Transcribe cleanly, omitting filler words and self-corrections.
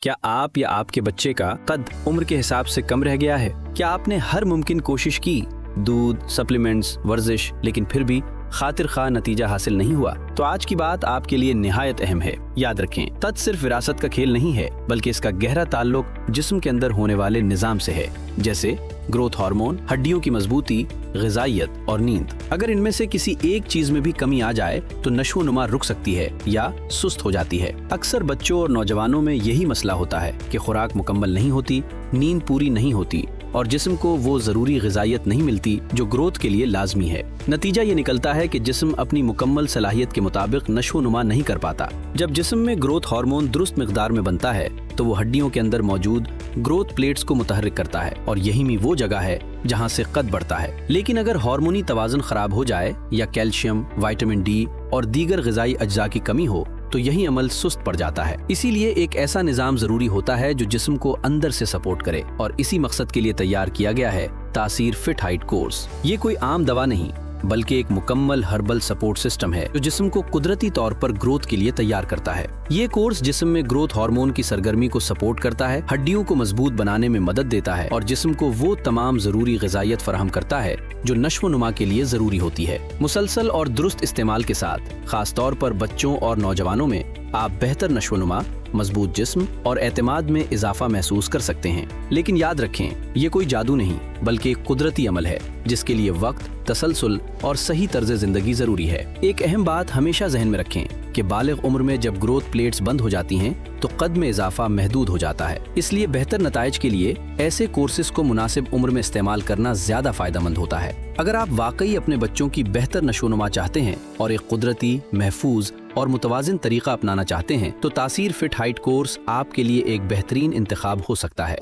क्या आप या आपके बच्चे का कद उम्र के हिसाब से कम रह गया है? क्या आपने हर मुमकिन कोशिश की, दूध, सप्लीमेंट्स, वर्जिश, लेकिन फिर भी खातिर खा नतीजा हासिल नहीं हुआ? तो आज की बात आपके लिए निहायत अहम है। याद रखें, तद सिर्फ विरासत का खेल नहीं है, बल्कि इसका गहरा ताल्लुक जिस्म के अंदर होने वाले निजाम से है, जैसे ग्रोथ हार्मोन, हड्डियों की मजबूती, ग़िज़ाइयत और नींद। अगर इनमें से किसी एक चीज में भी कमी आ जाए तो नशोनुमा रुक सकती है या सुस्त हो जाती है। अक्सर बच्चों और नौजवानों में यही मसला होता है कि खुराक मुकम्मल नहीं होती, नींद पूरी नहीं होती और जिस्म को वो जरूरी ग़िज़ाइयत नहीं मिलती जो ग्रोथ के लिए लाजमी है। नतीजा ये निकलता है कि जिस्म अपनी मुकम्मल सलाहियत के मुताबिक नशोनुमा नहीं कर पाता। जब जिस्म में ग्रोथ हार्मोन दुरुस्त मिकदार में बनता है तो वो हड्डियों के अंदर मौजूद ग्रोथ प्लेट्स को मुतहर्रिक करता है और यही में वो जगह है जहाँ से कद बढ़ता है। लेकिन अगर हार्मोनी तवाज़ुन खराब हो जाए या कैल्शियम, विटामिन डी और दीगर ग़िज़ाई अज्जा की कमी हो तो यही अमल सुस्त पड़ जाता है। इसीलिए एक ऐसा निज़ाम जरूरी होता है जो जिस्म को अंदर से सपोर्ट करे और इसी मकसद के लिए तैयार किया गया है तासीर फिट हाइट कोर्स। ये कोई आम दवा नहीं बल्कि एक मुकम्मल हर्बल सपोर्ट सिस्टम है जो जिस्म को कुदरती तौर पर ग्रोथ के लिए तैयार करता है। ये कोर्स जिस्म में ग्रोथ हार्मोन की सरगर्मी को सपोर्ट करता है, हड्डियों को मजबूत बनाने में मदद देता है और जिस्म को वो तमाम जरूरी ग़िज़ाइयत फराहम करता है जो नश्व-ओ-नुमा के लिए जरूरी होती है। मुसलसल और दुरुस्त इस्तेमाल के साथ खास तौर पर बच्चों और नौजवानों में आप बेहतर नश्व-ओ-नुमा, मजबूत जिस्म और एतमाद में इजाफा महसूस कर सकते हैं। लेकिन याद रखें, ये कोई जादू नहीं बल्कि एक कुदरती अमल है जिसके लिए वक्त, तसलसल और सही तर्ज जिंदगी जरूरी है। एक अहम बात हमेशा जहन में रखें कि बालिग उम्र में जब ग्रोथ प्लेट्स बंद हो जाती हैं तो कद में इजाफा महदूद हो जाता है। इसलिए बेहतर नताइज के लिए ऐसे कोर्सेज को मुनासिब उम्र में इस्तेमाल करना ज्यादा फायदेमंद होता है। अगर आप वाकई अपने बच्चों की बेहतर नशोनुमा चाहते हैं और एक कुदरती, महफूज और मुतवाज़िन तरीका अपनाना चाहते हैं तो तासीर फिट हाइट कोर्स आपके लिए एक बेहतरीन इंतखाब हो सकता है।